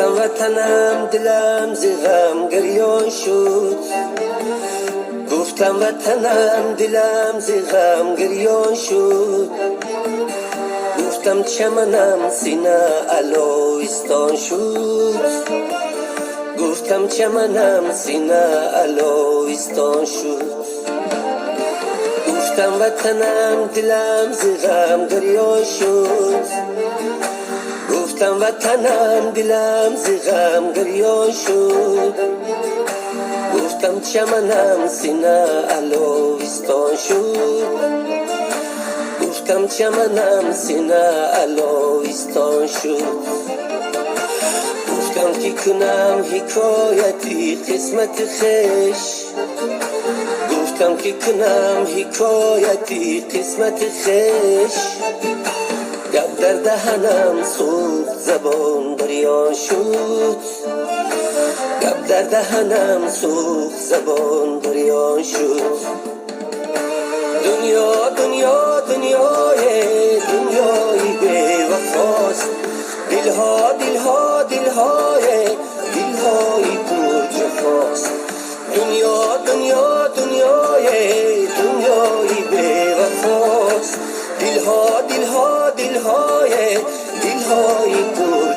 گفتم وطنم دلم ز غم گریان شد، گفتم وطنم دلم ز غم گریان شد، گفتم چمنم سینه علویستان شد، گفتم چمنم سینه علویستان شد، گفتم وطنم دلم ز غم گریان شد، گفتم وطنم دلم ز غم گریان شد، گفتم چمنم سینه علویستان شد، گفتم چمنم سینه علویستان شد، گفتم که کنم حکایتی قسمت خش، گفتم که کنم حکایتی قسمت خش، گب در دهنم سوخت زبان بریان شد، گب در دهنم سوخت زبان بریان شد. دنیا دنیا دنیای دنیای بی وفاست، دلها دلها دلهای دلهای پر جفاست، دنیا دنیا دنیای دنیای بی وفاست، دلها دلها دلهای دلهای پر